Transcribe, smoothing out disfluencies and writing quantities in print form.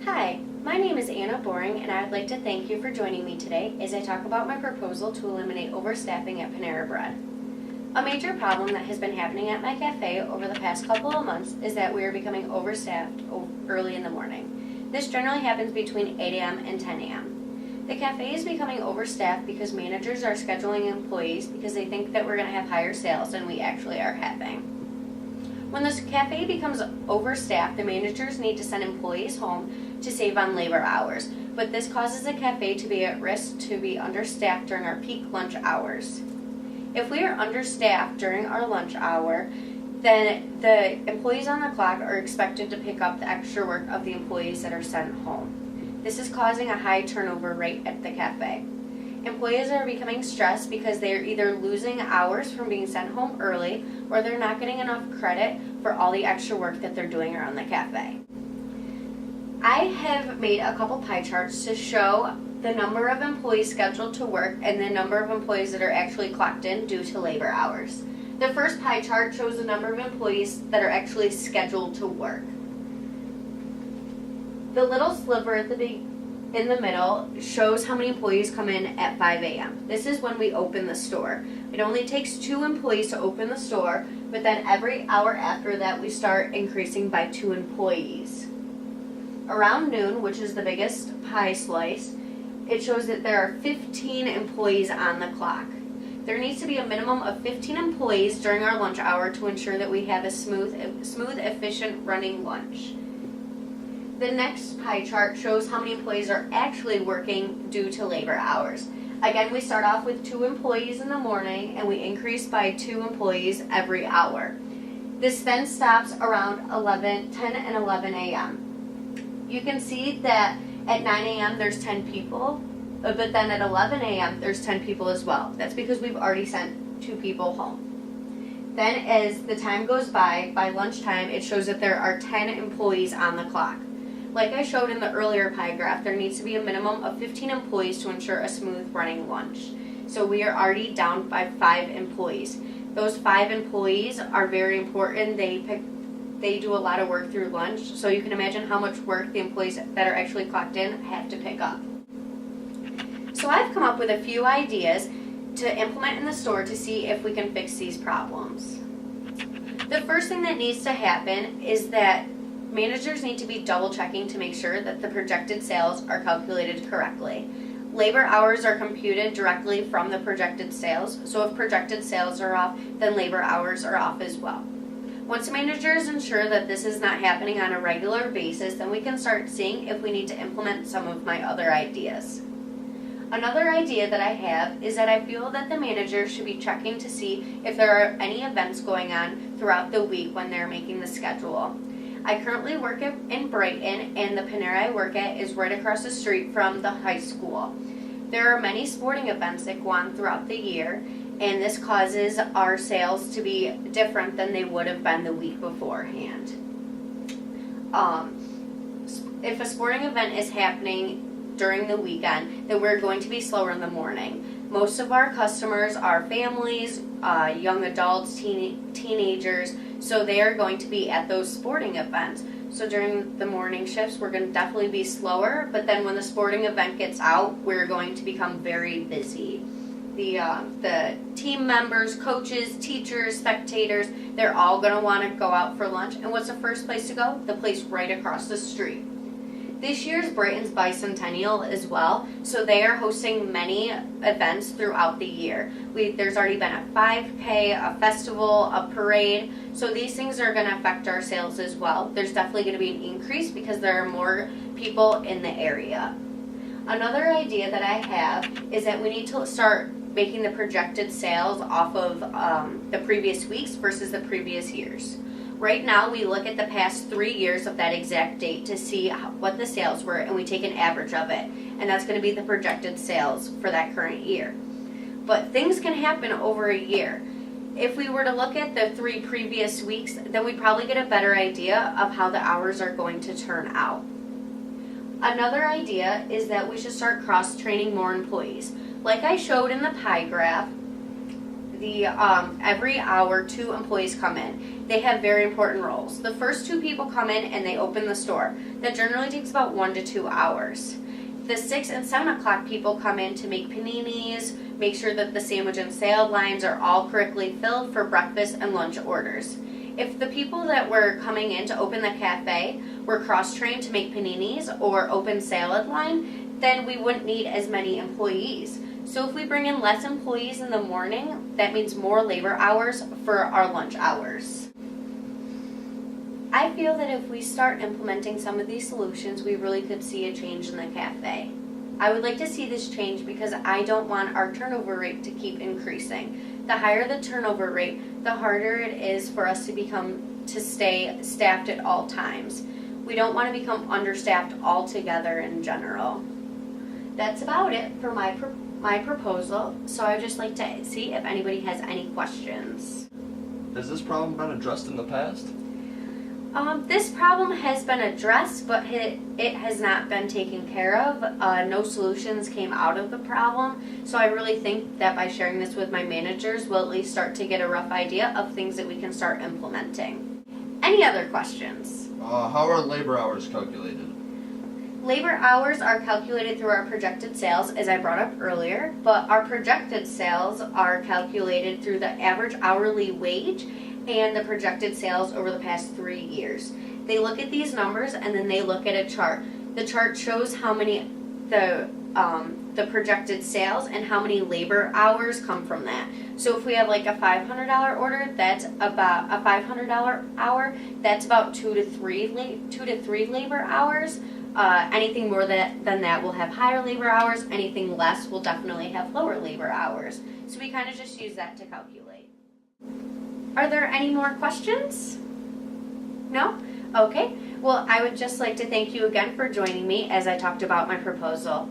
Hi, my name is Anna Boring, and I would like to thank you for joining me today as I talk about my proposal to eliminate overstaffing at Panera Bread. A major problem that has been happening at my cafe over the past couple of months is that we are becoming overstaffed early in the morning. This generally happens between 8 a.m. and 10 a.m. The cafe is becoming overstaffed because managers are scheduling employees because they think that we're going to have higher sales than we actually are having. When this cafe becomes overstaffed, the managers need to send employees home to save on labor hours, but this causes the cafe to be at risk to be understaffed during our peak lunch hours. If we are understaffed during our lunch hour, then the employees on the clock are expected to pick up the extra work of the employees that are sent home. This is causing a high turnover rate at the cafe. Employees are becoming stressed because they are either losing hours from being sent home early or they're not getting enough credit for all the extra work that they're doing around the cafe. I have made a couple pie charts to show the number of employees scheduled to work and the number of employees that are actually clocked in due to labor hours. The first pie chart shows the number of employees that are actually scheduled to work. The little sliver at in the middle shows how many employees come in at 5 a.m. This is when we open the store. It only takes 2 employees to open the store, but then every hour after that we start increasing by 2 employees. Around noon, which is the biggest pie slice, it shows that there are 15 employees on the clock. There needs to be a minimum of 15 employees during our lunch hour to ensure that we have a smooth, efficient running lunch. The next pie chart shows how many employees are actually working due to labor hours. Again, we start off with 2 employees in the morning and we increase by 2 employees every hour. This then stops around 10 and 11 a.m. You can see that at 9 a.m. there's 10 people, but then at 11 a.m. there's 10 people as well. That's because we've already sent 2 people home. Then as the time goes by lunchtime, it shows that there are 10 employees on the clock. Like I showed in the earlier pie graph, there needs to be a minimum of 15 employees to ensure a smooth running lunch. So we are already down by 5 employees. Those 5 employees are very important. They do a lot of work through lunch, so you can imagine how much work the employees that are actually clocked in have to pick up. So I've come up with a few ideas to implement in the store to see if we can fix these problems. The first thing that needs to happen is that managers need to be double checking to make sure that the projected sales are calculated correctly. Labor hours are computed directly from the projected sales, so if projected sales are off, then labor hours are off as well. Once managers ensure that this is not happening on a regular basis, then we can start seeing if we need to implement some of my other ideas. Another idea that I have is that I feel that the managers should be checking to see if there are any events going on throughout the week when they're making the schedule. I currently work in Brighton, and the Panera I work at is right across the street from the high school. There are many sporting events that go on throughout the year, and this causes our sales to be different than they would have been the week beforehand. If a sporting event is happening during the weekend, then we're going to be slower in the morning. Most of our customers are families, young adults, teenagers, so they are going to be at those sporting events. So during the morning shifts, we're going to definitely be slower, but then when the sporting event gets out, we're going to become very busy. The team members, coaches, teachers, spectators, they're all going to want to go out for lunch. And what's the first place to go? The place right across the street. This year's Brighton's bicentennial as well, so they are hosting many events throughout the year. There's already been a 5K, a festival, a parade, so these things are going to affect our sales as well. There's definitely going to be an increase because there are more people in the area. Another idea that I have is that we need to start making the projected sales off of the previous weeks versus the previous years. Right now, we look at the past 3 years of that exact date to see what the sales were, and we take an average of it. And that's going to be the projected sales for that current year. But things can happen over a year. If we were to look at the 3 previous weeks, then we'd probably get a better idea of how the hours are going to turn out. Another idea is that we should start cross-training more employees. Like I showed in the pie graph, every hour 2 employees come in. They have very important roles. The first 2 people come in and they open the store. That generally takes about 1 to 2 hours. The 6 and 7 o'clock people come in to make paninis, make sure that the sandwich and salad lines are all correctly filled for breakfast and lunch orders. If the people that were coming in to open the cafe were cross-trained to make paninis or open salad line, then we wouldn't need as many employees. So if we bring in less employees in the morning, that means more labor hours for our lunch hours. I feel that if we start implementing some of these solutions, we really could see a change in the cafe. I would like to see this change because I don't want our turnover rate to keep increasing. The higher the turnover rate, the harder it is for us to stay staffed at all times. We don't want to become understaffed altogether in general. That's about it for my proposal, so I would just like to see if anybody has any questions. Has this problem been addressed in the past? This problem has been addressed, but it has not been taken care of. No solutions came out of the problem, so I really think that by sharing this with my managers, we'll at least start to get a rough idea of things that we can start implementing. Any other questions? How are labor hours calculated? Labor hours are calculated through our projected sales, as I brought up earlier, but our projected sales are calculated through the average hourly wage and the projected sales over the past 3 years. They look at these numbers and then they look at a chart. The chart shows how many the projected sales and how many labor hours come from that. So if we have like a $500 order, that's about a $500 hour. That's about 2 to 3 labor hours. Anything more than that will have higher labor hours. Anything less will definitely have lower labor hours. So we kind of just use that to calculate. Are there any more questions? No? Okay. Well, I would just like to thank you again for joining me as I talked about my proposal.